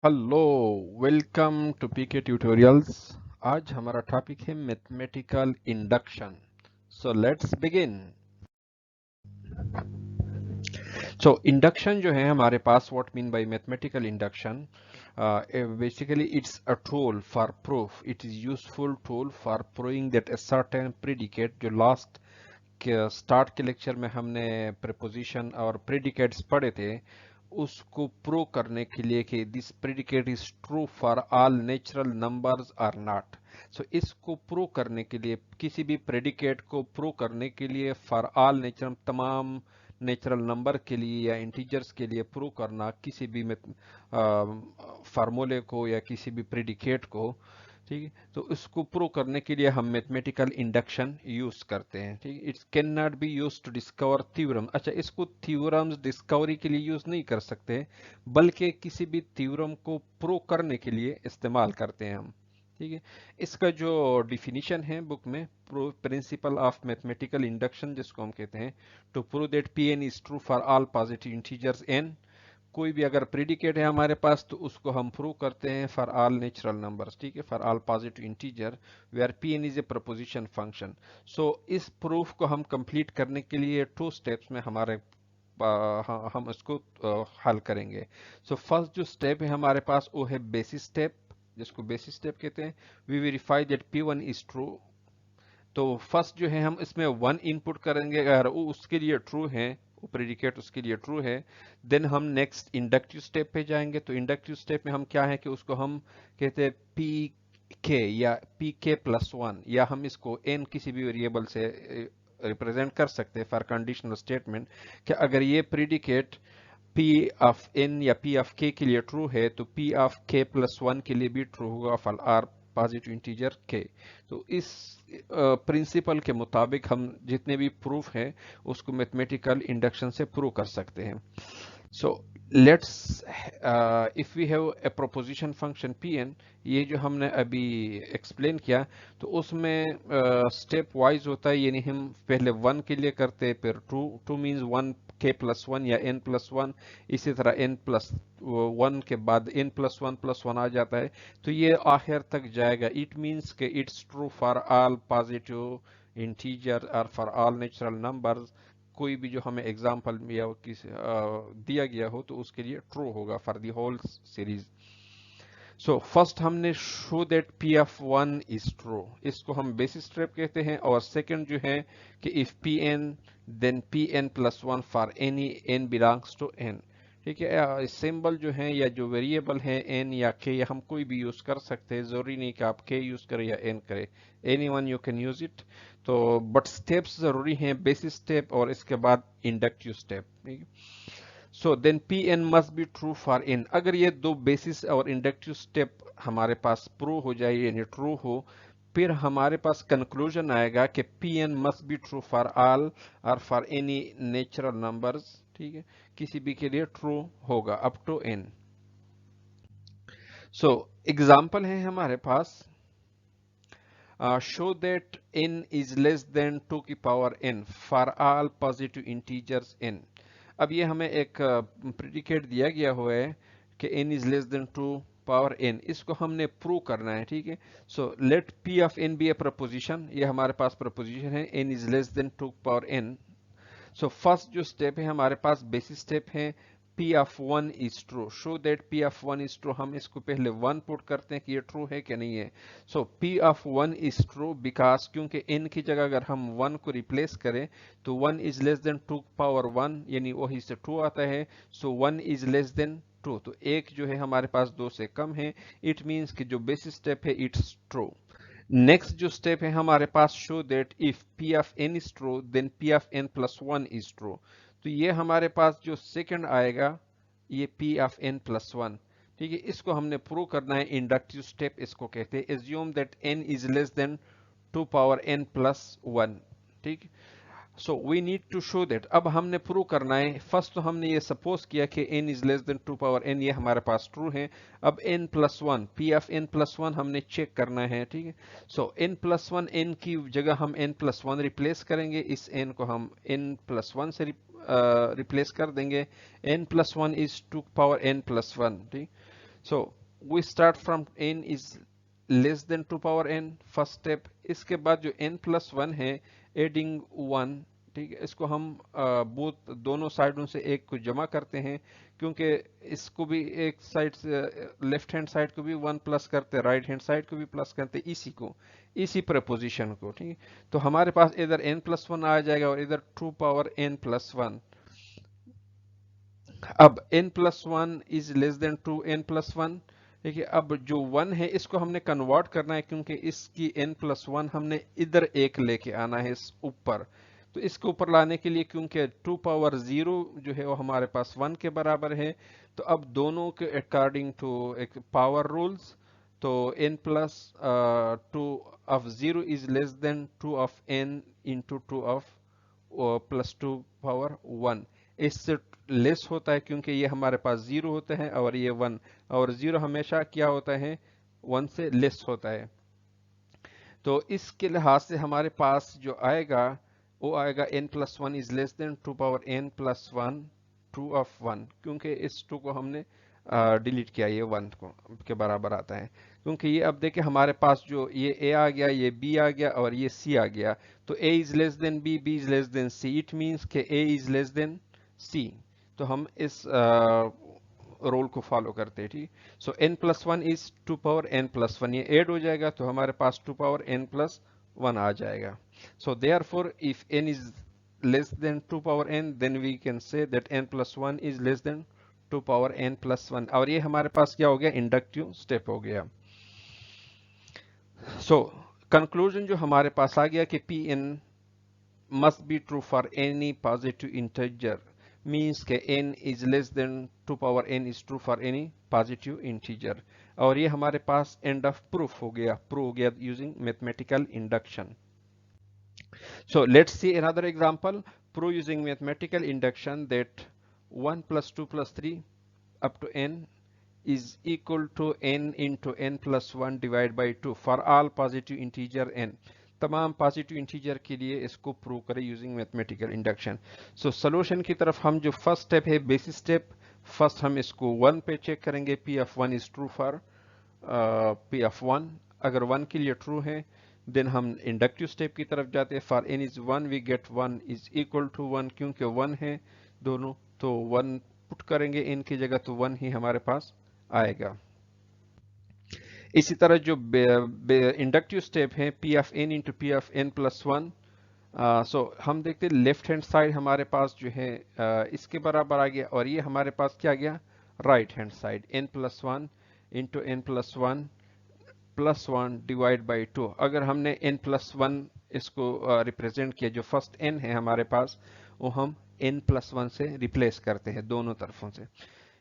Hello, welcome to PK tutorials. आज हमारा topic है mathematical induction. So let's begin. So induction जो है हमारे पास, what mean by mathematical induction, basically it's a tool for proof. It is useful tool for proving that a certain predicate, जो last के start के lecture में हमने preposition और प्रेडिकेट्स पढ़े थे, उसको प्रूव करने के लिए कि this predicate is true for all natural numbers or not. So इसको प्रूव करने के लिए, किसी भी प्रेडिकेट को प्रूव करने के लिए, फॉर ऑल नेचुरल, तमाम नेचुरल नंबर के लिए या इंटीजर्स के लिए प्रूव करना किसी भी फार्मूले को या किसी भी प्रेडिकेट को, ठीक है। तो इसको प्रूव करने के लिए हम मैथमेटिकल इंडक्शन यूज करते हैं, ठीक है। It's can not be use to discover theorem. अच्छा, इसको थ्योरम्स डिस्कवरी के लिए यूज नहीं कर सकते, बल्कि किसी भी थ्योरम को प्रूव करने के लिए इस्तेमाल करते हैं हम, ठीक है। इसका जो डिफिनीशन है बुक में, प्रिंसिपल ऑफ मैथमेटिकल इंडक्शन जिसको हम कहते हैं, to prove that P N is true for all positive integers N. कोई भी अगर प्रेडिकेट है हमारे पास तो उसको हम प्रूव करते हैं फॉर ऑल नेचुरल नंबर्स, ठीक है, for all positive integer where P N is a proposition function. So इस प्रूफ को हम कंप्लीट करने के लिए टू स्टेप्स में हमारे हम इसको हल करेंगे। सो फर्स्ट जो स्टेप है हमारे पास वो है बेसिस स्टेप, जिसको बेसिस स्टेप कहते हैं। We verify that P one is true. तो फर्स्ट जो है हम इसमें वन इनपुट करेंगे, अगर वो उसके लिए ट्रू है, वो प्रेडिकेट उसके लिए ट्रू है, देन हम नेक्स्ट इंडक्टिव स्टेप पे जाएंगे। तो इंडक्टिव स्टेप में हम क्या है कि उसको हम कहते हैं पी के या पी के प्लस वन, या हम इसको एन किसी भी वेरिएबल से रिप्रेजेंट कर सकते हैं फॉर कंडीशनल स्टेटमेंट, कि अगर ये प्रेडिकेट P ऑफ n या P ऑफ k के लिए ट्रू है तो P of k plus one के लिए भी ट्रू होगा for our positive integer k। तो इस प्रिंसिपल के मुताबिक हम जितने भी प्रूफ है उसको मैथमेटिकल इंडक्शन से प्रूव कर सकते हैं। So let's if we have a proposition function Pn, ये जो हमने अभी एक्सप्लेन किया, तो उसमें स्टेप वाइज होता है, यानी हम पहले वन के लिए करते हैं, फिर टू, टू मीन्स वन के प्लस वन या एन प्लस वन, इसी तरह एन प्लस वन के बाद एन प्लस वन आ जाता है। तो ये आखिर तक जाएगा। इट मीन्स के it's true for all positive integer और फॉर ऑल नेचुरल नंबर्स। कोई भी जो हमें एग्जाम्पल या दिया गया हो तो उसके लिए ट्रू होगा for the whole series. So first हमने show that P of one is true, इसको हम बेसिस स्टेप कहते हैं। और सेकंड जो है कि if P N then P N plus one for any N belongs to N, ठीक है। सिंबल जो है या जो वेरिएबल है एन या के, या हम कोई भी यूज कर सकते हैं, जरूरी नहीं कि आप के यूज करें या एन करें, any one you can use it. तो बट स्टेप्स जरूरी हैं, बेसिस स्टेप और इसके बाद इंडक्टिव स्टेप, ठीक है। So then P N must be true for N. अगर ये दो बेसिस और इंडक्टिव स्टेप हमारे पास प्रूव हो जाए यानी ट्रू हो, फिर हमारे पास कंक्लूजन आएगा कि P N must be true for all और फॉर एनी नेचुरल नंबर्स, ठीक है, किसी भी के लिए ट्रू होगा up to N. So example है हमारे पास, show that n is less than 2 की power n for all positive integers n। अब ये हमें एक प्रेडिकेट दिया गया हुआ है कि n is less than 2 power n, इसको हमने प्रूव करना है, ठीक है। So let p of n be a proposition, ये हमारे पास प्रपोजिशन है n is less than 2 power n। So first जो स्टेप है हमारे पास बेसिस स्टेप है, P of one is true, show that P of one is true. हम इसको पहले वन पुट करते हैं कि ये ट्रू है कि नहीं है। सो P of one is true because, क्योंकि n की जगह अगर हम वन को रिप्लेस करें तो one is less than 2 power one, यानी वही से ट्रू आता है। So one is less then true, तो एक जो है हमारे पास दो से कम है। इट मीन्स कि जो बेसिस स्टेप है इट्स ट्रू। नेक्स्ट जो स्टेप है हमारे पास, show that if P of n is true then P of n plus one is true. तो ये हमारे पास जो सेकंड आएगा ये P of n plus one, ठीक है। इसको हमने प्रूव करना है, इंडक्टिव स्टेप इसको कहते हैं। Assume that n is less than 2 power n plus one, ठीक। So we need to show that, अब हमने प्रूव करना है। फर्स्ट तो हमने ये सपोज किया कि n is less than 2 power n, ये हमारे पास ट्रू है। अब n plus one, P of n plus one हमने चेक करना है, ठीक है। सो n प्लस वन, n की जगह हम n प्लस वन रिप्लेस करेंगे, इस n को हम n प्लस वन से रिप्लेस कर देंगे। n plus one is 2 power n plus one, ठीक। So we start from n is less than 2 power n, first step. इसके बाद जो n प्लस वन है, एडिंग वन, ठीक है, इसको हम बोथ दोनों साइडों से एक को जमा करते हैं, क्योंकि इसको भी एक साइड से लेफ्ट हैंड साइड को भी वन प्लस करते हैं, राइट हैंड साइड को भी प्लस करते हैं, इसी को, इसी प्रपोजिशन को, ठीक है। तो हमारे पास इधर n प्लस वन आ जाएगा और इधर 2 पावर n प्लस वन। अब n plus one is less then 2n plus one. देखिए अब जो वन है इसको हमने कन्वर्ट करना है, क्योंकि इसकी n प्लस वन हमने इधर एक लेके आना है इस ऊपर। तो इसको ऊपर लाने के लिए, क्योंकि 2 पावर 0 जो है वो हमारे पास 1 के बराबर है, तो अब दोनों के अकॉर्डिंग टू एक पावर रूल्स, तो n plus 2 of 0 is less than 2 of n into 2 of plus 2 power 1। इससे लेस होता है, क्योंकि ये हमारे पास 0 होते हैं और ये 1, और 0 हमेशा क्या होता है, 1 से लेस होता है। तो इसके लिहाज से हमारे पास जो आएगा वो आएगा n plus one is less than 2 power n plus one 2 of 1, क्योंकि इस 2 को हमने डिलीट किया, ये 1 को के बराबर आता है। क्योंकि ये अब देखिए हमारे पास जो ये a आ गया, ये b आ गया और ये c आ गया, तो a is less then b, b is less then c, it means के a is less then c। तो हम इस रोल को फॉलो करते हैं, ठीक। सो n plus one is 2 power n plus one, ये ऐड हो जाएगा तो हमारे पास 2 पावर n प्लस वन आ जाएगा। So therefore if n is less than 2 power n, then we can say that n plus 1 is less than 2 power n plus 1, और ये हमारे पास क्या हो गया, इंडक्टिव स्टेप हो गया। सो कंक्लूजन जो हमारे पास आ गया कि Pn must be true for any positive integer, means के n is less than 2 power n is true for any positive integer, और ये हमारे पास end of proof हो गया, प्रूव हो गया using mathematical induction। So let's see another example. Prove using mathematical induction that 1 plus 2 plus 3 up to n is equal to n into n plus 1 divided by 2 for all positive integer n. तमाम positive integer के लिए इसको prove करें using mathematical induction. So solution की तरफ हम जो first step है, बेसिक स्टेप, फर्स्ट हम इसको 1 पे चेक करेंगे, P of 1 is true for P of 1। अगर 1 के लिए ट्रू है देन हम इंडक्टिव स्टेप की तरफ जाते हैं, for n is 1 we get 1 is equal to 1, क्योंकि 1 है दोनों, तो 1 पुट करेंगे n की जगह तो 1 ही हमारे पास आएगा। इसी तरह जो इंडक्टिव स्टेप है, P of n into P of n plus one, so हम देखते हैं लेफ्ट हैंड साइड हमारे पास जो है इसके बराबर आ गया, और ये हमारे पास क्या गया, right hand side n plus one into n plus one plus one divide by 2। अगर हमने n प्लस वन इसको रिप्रेजेंट किया, जो फर्स्ट n है हमारे पास, वो हम n प्लस वन से रिप्लेस करते हैं दोनों तरफों से,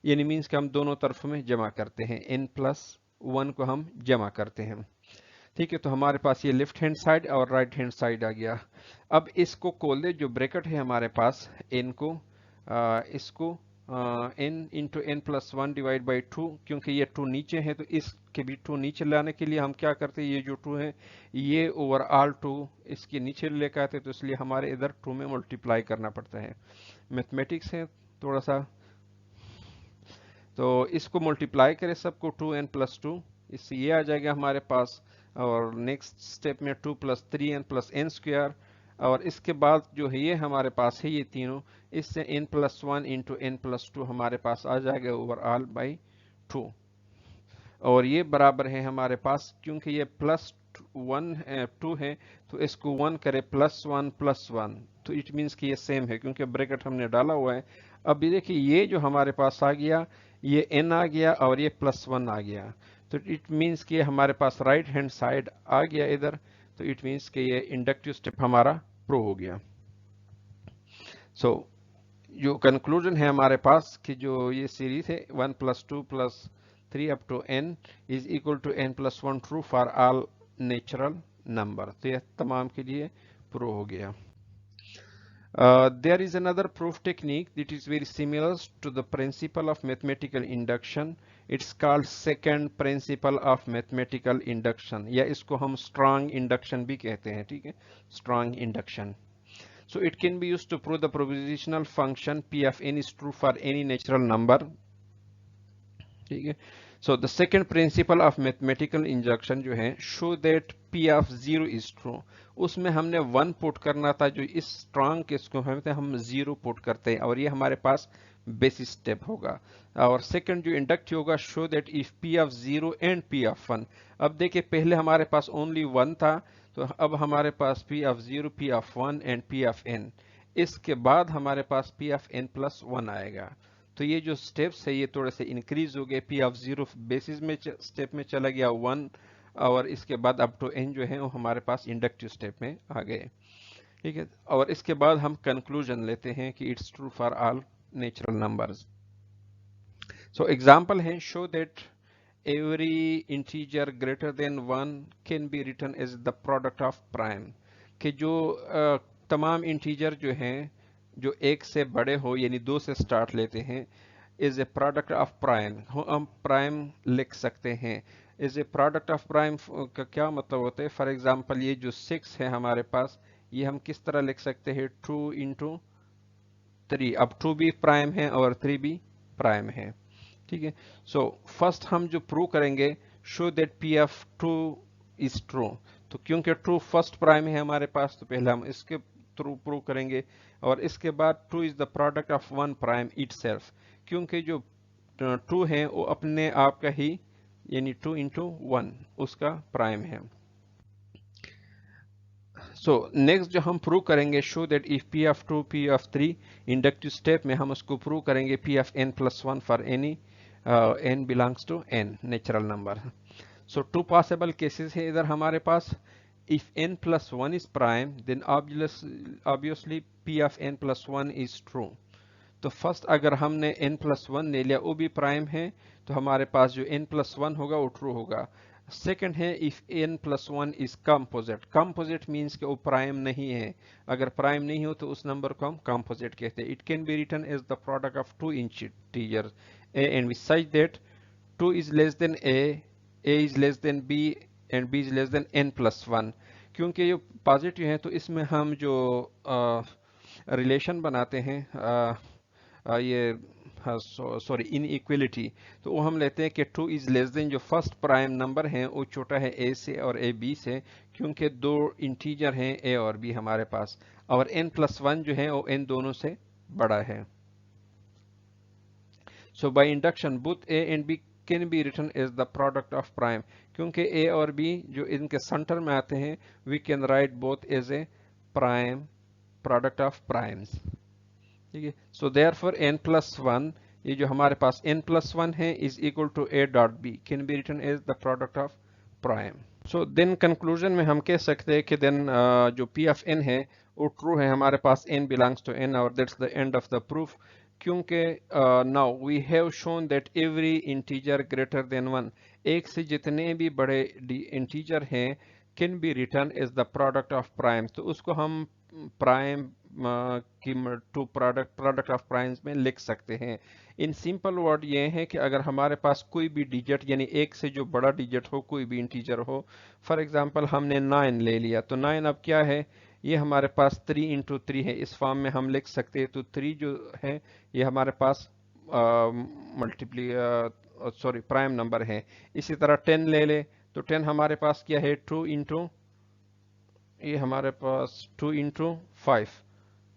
यानी मीन्स कि हम दोनों तरफों में जमा करते हैं, n प्लस वन को हम जमा करते हैं, ठीक है। तो हमारे पास ये लेफ्ट हैंड साइड और राइट हैंड साइड आ गया। अब इसको खोल दे, जो ब्रैकेट है हमारे पास n को, इसको n into n plus one divide by 2, क्योंकि ये 2 नीचे है तो इसके भी 2 नीचे लाने के लिए हम क्या करते हैं, ये जो 2 है ये ओवर ऑल 2 इसके नीचे लेकर आते, तो इसलिए हमारे इधर 2 में मल्टीप्लाई करना पड़ता है। मैथमेटिक्स है थोड़ा सा, तो इसको मल्टीप्लाई करें सबको, 2n प्लस 2, इससे ये आ जाएगा हमारे पास, और नेक्स्ट स्टेप में 2 plus 3n plus n square, और इसके बाद जो है ये हमारे पास है ये तीनों, इससे n plus one into n plus two हमारे पास आ जाएगा ओवरऑल बाई 2, और ये बराबर है हमारे पास, क्योंकि ये प्लस 2 है तो इसको 1 करे प्लस 1, तो इट मीन्स कि ये सेम है, क्योंकि ब्रैकेट हमने डाला हुआ है। अब ये देखिए ये जो हमारे पास आ गया, ये n आ गया और ये प्लस 1 आ गया, तो इट मीन्स कि हमारे पास राइट हैंड साइड आ गया इधर, तो इट मीन्स कि ये इंडक्टिव स्टेप हमारा प्रूव हो गया। सो जो कंक्लूजन है हमारे पास कि जो ये सीरीज है 1 plus 2 plus 3 up to n is equal to n plus 1 true for all natural number, तो यह तमाम के लिए प्रूव हो गया। There is another proof technique that is very similar to the principle of mathematical induction. It's called second principle of mathematical induction, या इसको हम strong induction भी कहते हैं, ठीक है, strong induction. So it can be used to prove the propositional function p of n is true for any natural number, ठीक है। So the second principle of mathematical injunction जो है, show that P of zero is true. उसमें हमने 1 put करना था, जो इस स्ट्रांग केस को हम 0 पुट करते हैं, और ये हमारे पास बेसिस स्टेप होगा। और सेकंड जो इंडक्टिव होगा, show that if P of 0 and P of 1। अब देखिए पहले हमारे पास ओनली 1 था, तो अब हमारे पास P of 0, P of 1 and P of n। इसके बाद हमारे पास पी ऑफ n प्लस 1 आएगा। तो ये जो स्टेप्स है ये थोड़े से इंक्रीज हो गए। पी ऑफ 0 बेसिस में स्टेप में चला गया 1, और इसके बाद अप टू n जो है वो हमारे पास इंडक्टिव स्टेप में आ गए। ठीक है, और इसके बाद हम कंक्लूजन लेते हैं कि it's true for all natural numbers. So example है, show that every integer greater than 1 can be written as the product of prime। कि जो तमाम इंटीजर जो हैं जो 1 से बड़े हो यानी 2 से स्टार्ट लेते हैं, is a product of prime, हम प्राइम लिख सकते हैं। Is a product of prime का क्या मतलब होता है? फॉर एग्जांपल ये जो 6 है हमारे पास, ये हम किस तरह लिख सकते हैं? 2 इंटू 3। अब 2 भी प्राइम है और 3 भी प्राइम है। ठीक है, सो फर्स्ट हम जो प्रूव करेंगे, show that P of 2 is true. तो क्योंकि ट्रू फर्स्ट प्राइम है हमारे पास, तो पहले हम इसके थ्रू प्रूव करेंगे, और इसके बाद 2 is the product of 1 prime itself, क्योंकि जो 2 है वो अपने आप का ही यानी 2 इंटू 1 उसका प्राइम है। सो नेक्स्ट जो हम प्रूव करेंगे, show that if P of 2, P of 3, inductive step में हम उसको प्रूव करेंगे P of n plus 1 for any n belongs to n natural number. So 2 possible cases है इधर हमारे पास। If n plus 1 is prime, then obviously p of n plus 1 is true. तो first अगर हमने n प्लस 1 ले लिया, वो भी प्राइम है, तो हमारे पास जो n प्लस 1 होगा वो ट्रू होगा। सेकंड है, if n plus 1 is composite. Composite means कि वो प्राइम नहीं है। अगर प्राइम नहीं हो तो उस नंबर को हम कंपोजिट कहते हैं। It can be written as the product of 2 integers a and b such that 2 is less than a is less than b and b is less than n plus 1। क्योंकि ये positive है तो इसमें हम जो relation बनाते हैं, ये सॉरी इनइक्वलिटी, तो वो हम लेते हैं कि 2 इज लेस देन, जो फर्स्ट प्राइम नंबर है वो छोटा है a से और a b से, क्योंकि 2 इंटीजर हैं a और b हमारे पास, और n प्लस 1 जो है वो n दोनों से बड़ा है। So by induction, both a and b can be written as the product of prime। क्योंकि a और b जो इनके सेंटर में आते हैं, we can write both as a prime product of primes। ठीक है, so therefore n plus 1, ये जो हमारे पास n plus 1 है is equal to a dot b can be written as the product of prime। So then conclusion में हम कह सकते हैं कि then जो p of n है वो ट्रू है हमारे पास, n belongs to n, और that's the end of the proof। क्योंकि now we have shown that every integer greater than 1, एक से जितने भी बड़े इंटीजर हैं can be written as the product of prime। तो उसको हम प्राइम की टू प्रोडक्ट ऑफ प्राइम्स में लिख सकते हैं। इन सिंपल वर्ड ये है कि अगर हमारे पास कोई भी डिजिट यानी एक से जो बड़ा डिजिट हो, कोई भी इंटीजर हो, फॉर एग्जांपल हमने 9 ले लिया, तो 9 अब क्या है? ये हमारे पास 3 इंटू 3 है, इस फॉर्म में हम लिख सकते हैं। तो 3 जो है ये हमारे पास सॉरी प्राइम नंबर है। इसी तरह 10 ले ले, तो 10 हमारे पास क्या है? 2 इंटू, ये हमारे पास 2 इंटू 5,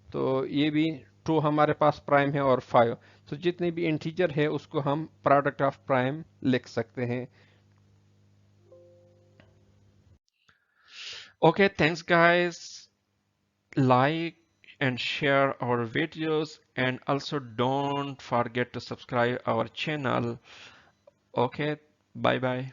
तो ये भी 2 हमारे पास प्राइम है और 5, तो जितने भी इंटीजर है उसको हम प्रोडक्ट ऑफ प्राइम लिख सकते हैं। Okay, thanks guys, like and share our videos, and also don't forget to subscribe our channel। Okay, bye bye।